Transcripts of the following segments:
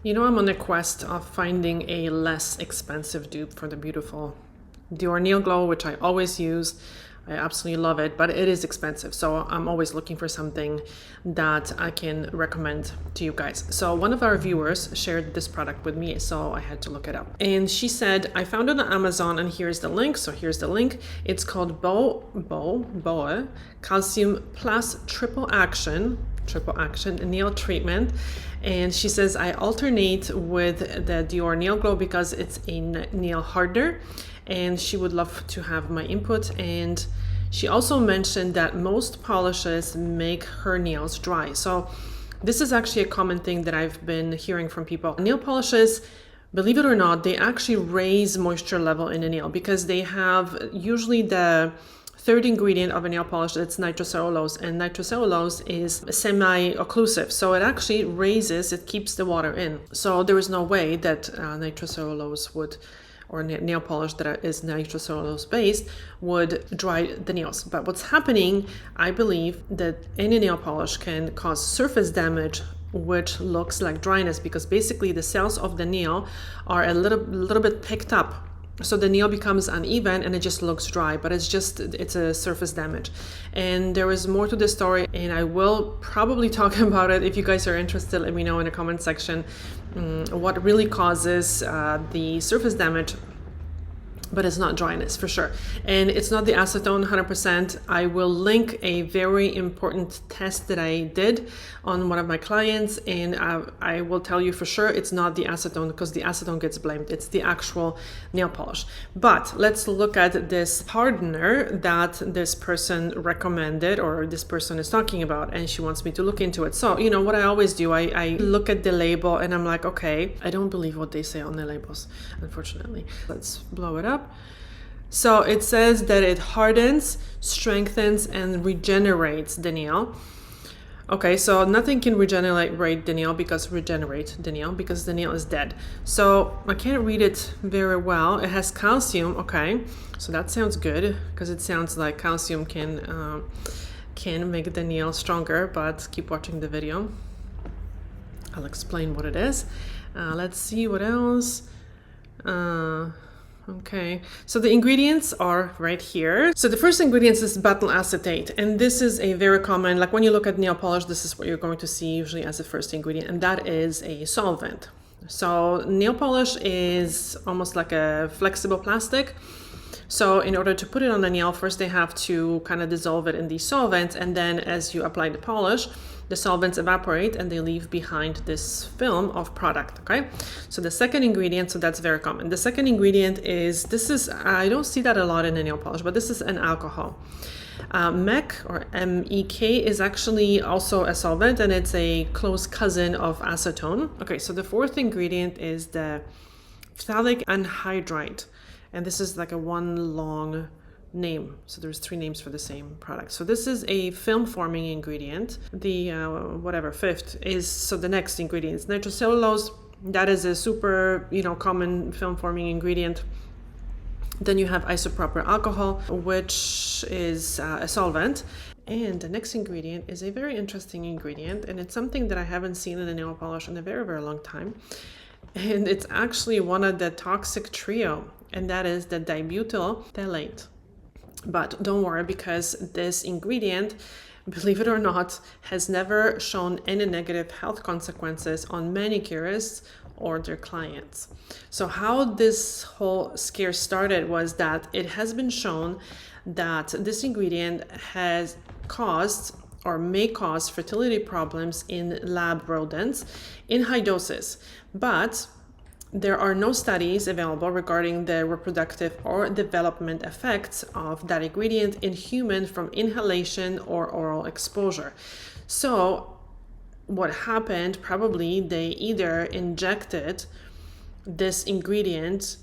You know, I'm on a quest of finding a less expensive dupe for the beautiful Dior Nail Glow, which I always use. I absolutely love it, but it is expensive. So I'm always looking for something that I can recommend to you guys. So one of our viewers shared this product with me, so I had to look it up. And she said, I found it on Amazon, and here's the link. So here's the link. It's called Boa Calcium Plus Triple Action nail treatment. And she says, I alternate with the Dior Nail Glow because it's a nail hardener, and she would love to have my input. And she also mentioned that most polishes make her nails dry. So this is actually a common thing that I've been hearing from people. Nail polishes, believe it or not, they actually raise moisture level in a nail because they have usually the third ingredient of a nail polish, that's nitrocellulose, and nitrocellulose is semi-occlusive, so it actually raises, it keeps the water in. So there is no way that nitrocellulose would, or nail polish that is nitrocellulose based, would dry the nails. But what's happening, I believe that any nail polish can cause surface damage, which looks like dryness, because basically the cells of the nail are a little bit picked up. So the nail becomes uneven and it just looks dry, but it's a surface damage. And there is more to this story, and I will probably talk about it. If you guys are interested, let me know in the comment section what really causes the surface damage. But it's not dryness for sure. And it's not the acetone 100%. I will link a very important test that I did on one of my clients, and I will tell you for sure it's not the acetone, because the acetone gets blamed. It's the actual nail polish. But let's look at this hardener that this person recommended, or this person is talking about, and she wants me to look into it. So, you know what I always do, I look at the label and I'm like, okay, I don't believe what they say on the labels, unfortunately. Let's blow it up. So it says that it hardens, strengthens, and regenerates the nail. Okay, so nothing can regenerate the nail because the nail is dead. So I can't read it very well. It has calcium. Okay, so that sounds good, because it sounds like calcium can make the nail stronger. But keep watching the video. I'll explain what it is. Let's see what else. Okay, so the ingredients are right here. So the first ingredient is butyl acetate, and this is a very common, like when you look at nail polish, this is what you're going to see usually as the first ingredient, and that is a solvent. So nail polish is almost like a flexible plastic. So in order to put it on the nail, first they have to kind of dissolve it in these solvents, and then as you apply the polish, the solvents evaporate and they leave behind this film of product. Okay, so the second ingredient, so that's very common. The second ingredient is, I don't see that a lot in a nail polish, but this is an alcohol. MEK, or MEK, is actually also a solvent, and it's a close cousin of acetone. Okay, so the fourth ingredient is the Phthalic Anhydride, and this is like a one long name. So there's three names for the same product. So this is a film forming ingredient. The fifth is, so the next ingredient is nitrocellulose. That is a super, common film forming ingredient. Then you have isopropyl alcohol, which is a solvent. And the next ingredient is a very interesting ingredient, and it's something that I haven't seen in a nail polish in a very, very long time. And it's actually one of the toxic trio, and that is the dibutyl phthalate. But don't worry, because this ingredient, believe it or not, has never shown any negative health consequences on manicurists or their clients. So how this whole scare started was that it has been shown that this ingredient has caused or may cause fertility problems in lab rodents in high doses. But there are no studies available regarding the reproductive or development effects of that ingredient in humans from inhalation or oral exposure. So what happened, probably they either injected this ingredient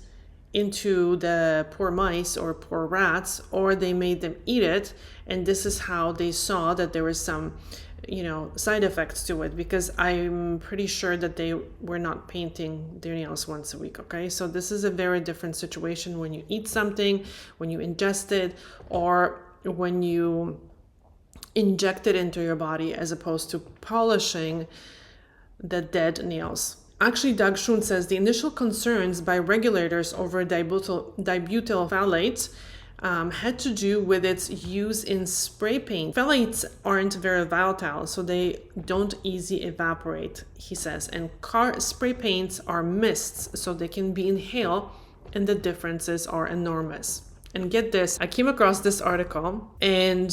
into the poor mice or poor rats, or they made them eat it, and this is how they saw that there was some side effects to it, because I'm pretty sure that they were not painting their nails once a week. Okay, so this is a very different situation when you eat something, when you ingest it, or when you inject it into your body, as opposed to polishing the dead nails. Actually, Doug Schoen says the initial concerns by regulators over dibutyl phthalates had to do with its use in spray paint. Phthalates aren't very volatile, so they don't easily evaporate, he says. And car spray paints are mists, so they can be inhaled, and the differences are enormous. And get this, I came across this article, and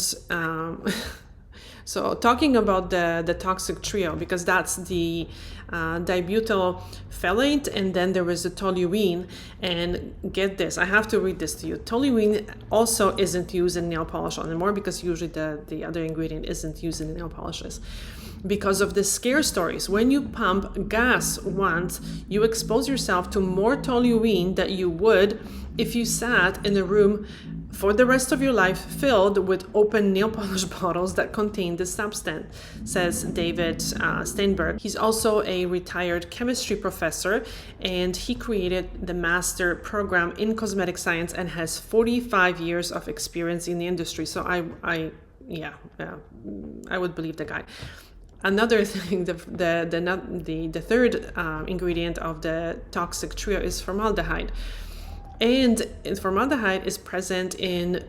so talking about the toxic trio, because that's the dibutyl phthalate, and then there was the toluene. And get this, I have to read this to you. Toluene also isn't used in nail polish anymore, because usually the other ingredient isn't used in nail polishes. Because of the scare stories, when you pump gas once, you expose yourself to more toluene than you would if you sat in a room for the rest of your life filled with open nail polish bottles that contain this substance, says David Steinberg. He's also a retired chemistry professor, and he created the master program in cosmetic science and has 45 years of experience in the industry. So I would believe the guy. Another thing, the third ingredient of the toxic trio is formaldehyde. And formaldehyde is present in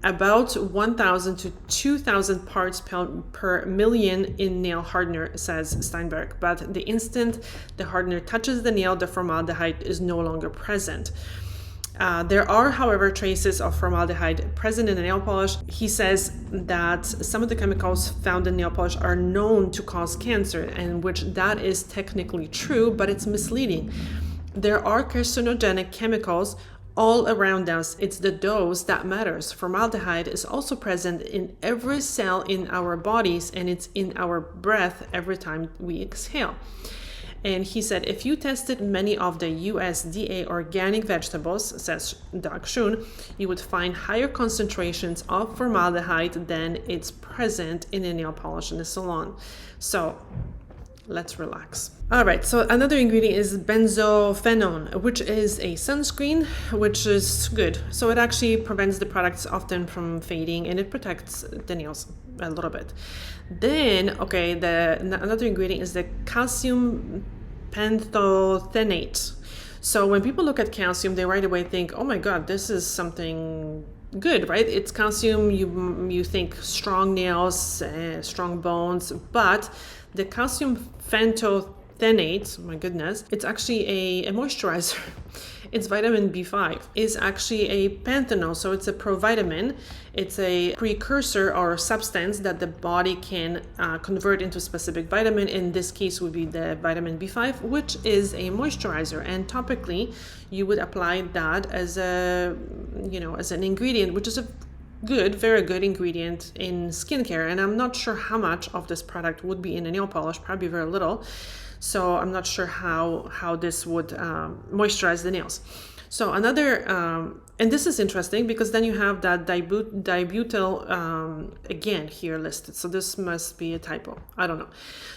about 1,000 to 2,000 parts per million in nail hardener, says Steinberg. But the instant the hardener touches the nail, the formaldehyde is no longer present. There are, however, traces of formaldehyde present in the nail polish. He says that some of the chemicals found in nail polish are known to cause cancer, and which that is technically true, but it's misleading. There are carcinogenic chemicals all around us. It's the dose that matters. Formaldehyde is also present in every cell in our bodies, and it's in our breath every time we exhale. And he said, if you tested many of the USDA organic vegetables, says Doug Schoen, you would find higher concentrations of formaldehyde than it's present in a nail polish in the salon. So let's relax. All right, so another ingredient is benzophenone, which is a sunscreen, which is good. So it actually prevents the products often from fading, and it protects the nails a little bit. Then, okay, another ingredient is the calcium pantothenate. So when people look at calcium, they right away think, oh my God, this is something good, right? It's calcium. You think strong nails, strong bones, but the calcium pantothenate, my goodness, it's actually a moisturizer. It's vitamin B5. It's actually a panthenol, so it's a provitamin. It's a precursor or substance that the body can convert into specific vitamin. In this case would be the vitamin B5, which is a moisturizer. And topically, you would apply that as as an ingredient, which is a very good ingredient in skincare. And I'm not sure how much of this product would be in a nail polish, probably very little. So I'm not sure how this would moisturize the nails. So another, and this is interesting because then you have that dibutyl again here listed. So this must be a typo. I don't know.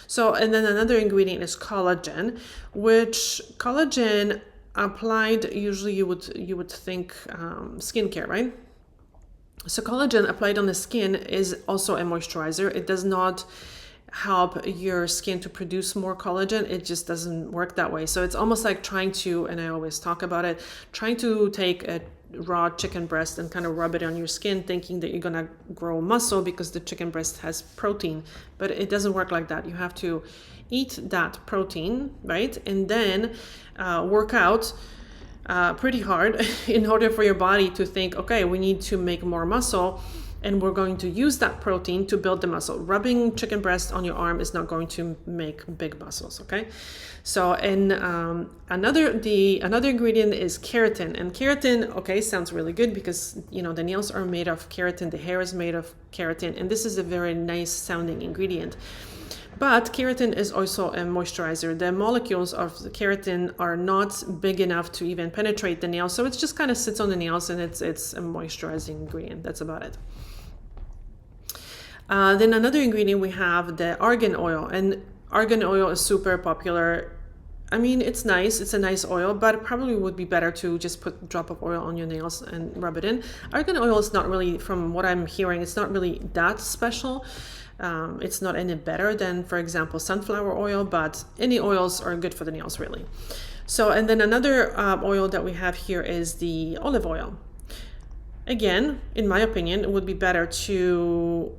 So, and then another ingredient is collagen, which collagen applied, usually you would think skincare, right? So collagen applied on the skin is also a moisturizer. It does not help your skin to produce more collagen. It just doesn't work that way. So it's almost like trying to, and I always talk about it, trying to take a raw chicken breast and kind of rub it on your skin thinking that you're gonna grow muscle because the chicken breast has protein, but it doesn't work like that. You have to eat that protein, right? And then work out pretty hard in order for your body to think, okay, we need to make more muscle, and we're going to use that protein to build the muscle. Rubbing chicken breast on your arm is not going to make big muscles, okay? So, and another ingredient is keratin. And keratin, okay, sounds really good because, the nails are made of keratin, the hair is made of keratin, and this is a very nice sounding ingredient. But keratin is also a moisturizer. The molecules of the keratin are not big enough to even penetrate the nail, so it just kind of sits on the nails, and it's a moisturizing ingredient. That's about it. Then another ingredient, we have the argan oil, and argan oil is super popular. I mean, it's nice, it's a nice oil, but it probably would be better to just put a drop of oil on your nails and rub it in. Argan oil is not really, from what I'm hearing, it's not really that special. It's not any better than, for example, sunflower oil, but any oils are good for the nails, really. So, and then another oil that we have here is the olive oil. Again, in my opinion, it would be better to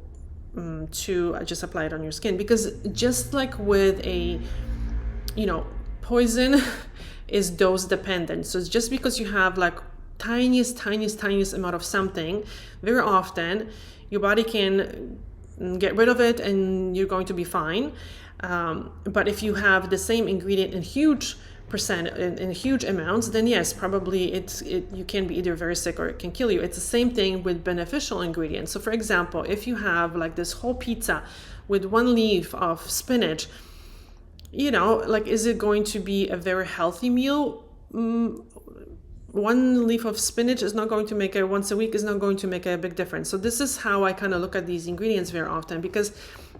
just apply it on your skin, because just like with a, poison is dose dependent. So it's just because you have like tiniest amount of something, very often your body can get rid of it and you're going to be fine. But if you have the same ingredient in huge in huge amounts, then yes, probably you can be either very sick or it can kill you. It's the same thing with beneficial ingredients. So for example, if you have like this whole pizza with one leaf of spinach, like, is it going to be a very healthy meal? One leaf of spinach is not going to make once a week is not going to make a big difference. So this is how I kind of look at these ingredients very often, because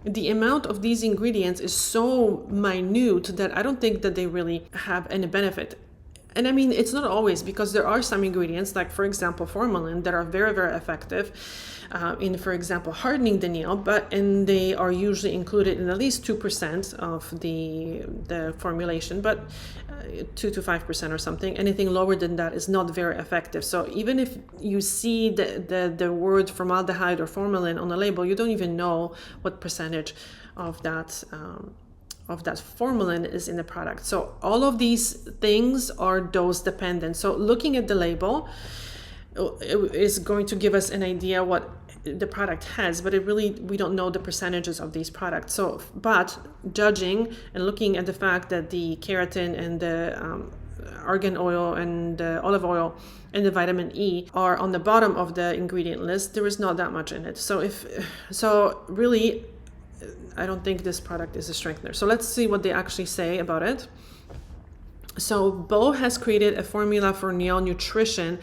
the amount of these ingredients is so minute that I don't think that they really have any benefit. And I mean, it's not always, because there are some ingredients, like for example, formalin, that are very, very effective in, for example, hardening the nail, and they are usually included in at least 2% of the formulation, but 2 to 5% or something. Anything lower than that is not very effective. So even if you see the word formaldehyde or formalin on the label, you don't even know what percentage of that formalin is in the product. So all of these things are dose dependent. So looking at the label is going to give us an idea what the product has, but we don't know the percentages of these products. So, but judging and looking at the fact that the keratin and the argan oil and the olive oil and the vitamin E are on the bottom of the ingredient list, there is not that much in it. So really, I don't think this product is a strengthener. So let's see what they actually say about it. So Bo has created a formula for nail nutrition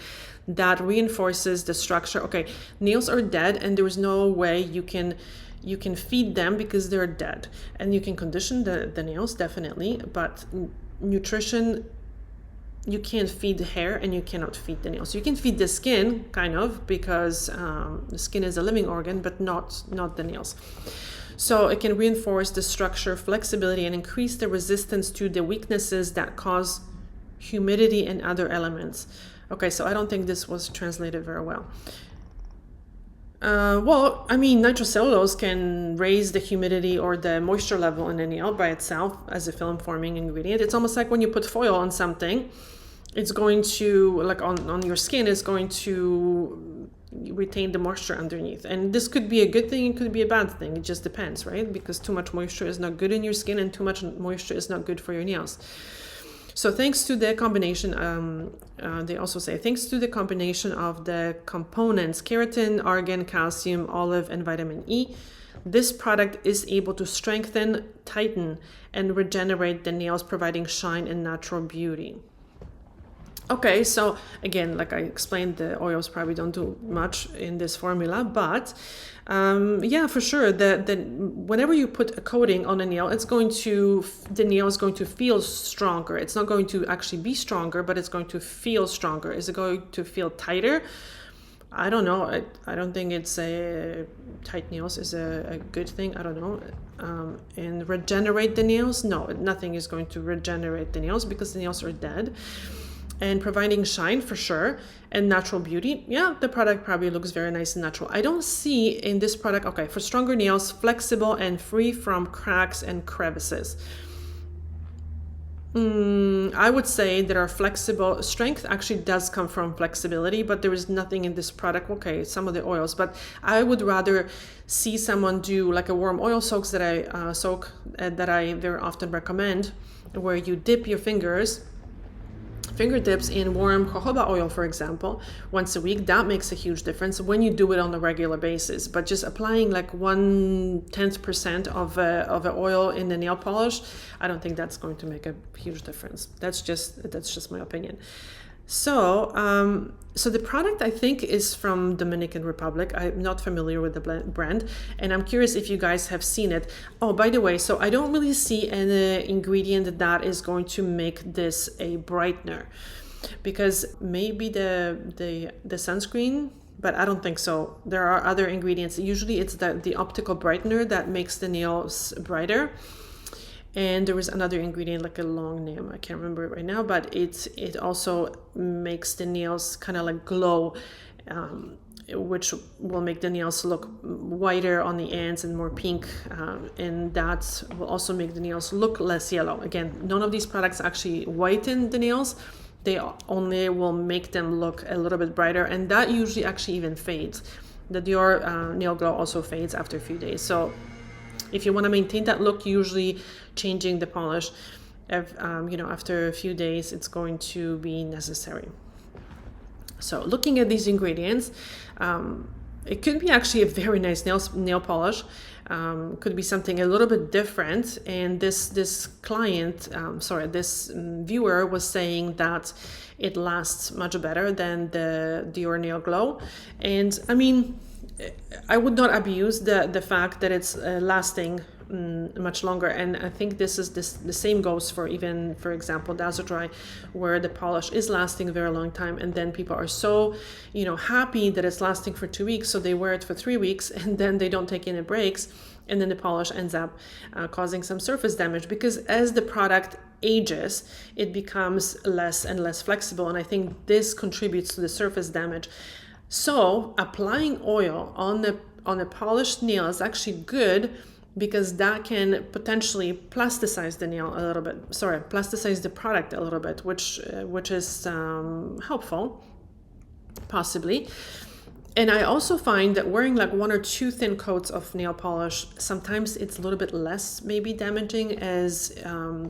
that reinforces the structure. Okay, nails are dead and there is no way you can feed them because they're dead. And you can condition the nails, definitely, but nutrition, you can't feed the hair and you cannot feed the nails. You can feed the skin, kind of, because the skin is a living organ, but not the nails. So it can reinforce the structure, flexibility, and increase the resistance to the weaknesses that cause humidity and other elements. Okay, so I don't think this was translated very well. Well, I mean, nitrocellulose can raise the humidity or the moisture level in a nail by itself as a film-forming ingredient. It's almost like when you put foil on something, it's going to, like on your skin, it's going to retain the moisture underneath. And this could be a good thing, it could be a bad thing. It just depends, right? Because too much moisture is not good in your skin and too much moisture is not good for your nails. So thanks to the combination, they also say, thanks to the combination of the components, keratin, argan, calcium, olive, and vitamin E, this product is able to strengthen, tighten, and regenerate the nails, providing shine and natural beauty. Okay, so again, like I explained, the oils probably don't do much in this formula, but yeah, for sure, whenever you put a coating on a nail, the nail is going to feel stronger. It's not going to actually be stronger, but it's going to feel stronger. Is it going to feel tighter? I don't know. I don't think it's tight nails is a good thing. I don't know. And regenerate the nails? No, nothing is going to regenerate the nails because the nails are dead. And providing shine, for sure, and natural beauty. Yeah, the product probably looks very nice and natural. I don't see in this product, okay, for stronger nails, flexible and free from cracks and crevices. I would say that our flexible strength actually does come from flexibility, but there is nothing in this product. Okay, some of the oils, but I would rather see someone do like a warm oil soaks that I very often recommend, where you dip your fingertips in warm jojoba oil, for example, once a week. That makes a huge difference when you do it on a regular basis. But just applying like 1/10% of a oil in the nail polish, I don't think that's going to make a huge difference. That's just my opinion. So so the product, I think, is from Dominican Republic. I'm not familiar with the brand, and I'm curious if you guys have seen it. Oh, by the way, so I don't really see any ingredient that is going to make this a brightener, because maybe the sunscreen but I don't think so. There are other ingredients. Usually it's the optical brightener that makes the nails brighter. And there was another ingredient, like a long name, I can't remember it right now, but it also makes the nails kind of like glow, which will make the nails look whiter on the ends and more pink, and that will also make the nails look less yellow. Again, none of these products actually whiten the nails. They only will make them look a little bit brighter, and that usually actually even fades. The Dior Nail Glow also fades after a few days. So if you want to maintain that look, usually changing the polish, after a few days, it's going to be necessary. So looking at these ingredients, it could be actually a very nice nail polish. Could be something a little bit different. And this viewer was saying that it lasts much better than the Dior Nail Glow. And I mean, I would not abuse the fact that it's lasting much longer, and I think the same goes for even, for example, Dazzle Dry, where the polish is lasting a very long time, and then people are so happy that it's lasting for 2 weeks, so they wear it for 3 weeks, and then they don't take any breaks, and then the polish ends up causing some surface damage, because as the product ages, it becomes less and less flexible, and I think this contributes to the surface damage. So applying oil on the polished nail is actually good, because that can potentially plasticize the nail a little bit. Plasticize the product a little bit, which is helpful, possibly. And I also find that wearing like 1 or 2 thin coats of nail polish, sometimes it's a little bit less maybe damaging as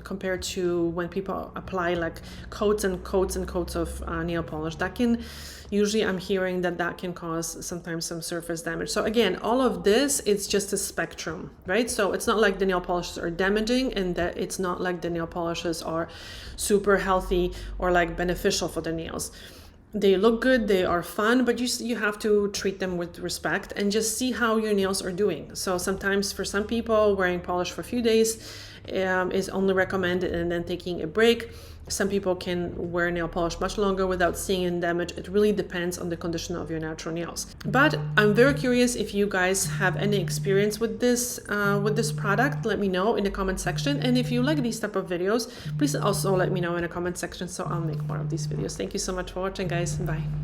compared to when people apply like coats and coats and coats of nail polish. That can, usually I'm hearing that can cause sometimes some surface damage. So again, all of this, it's just a spectrum, right? So it's not like the nail polishes are damaging, and that it's not like the nail polishes are super healthy or like beneficial for the nails. They look good, they are fun, but you have to treat them with respect and just see how your nails are doing. So sometimes for some people, wearing polish for a few days is only recommended, and then taking a break. Some people can wear nail polish much longer without seeing any damage. It really depends on the condition of your natural nails. But I'm very curious if you guys have any experience with this product. Let me know in the comment section. And if you like these type of videos, please also let me know in the comment section, so I'll make more of these videos. Thank you so much for watching, guys. Bye.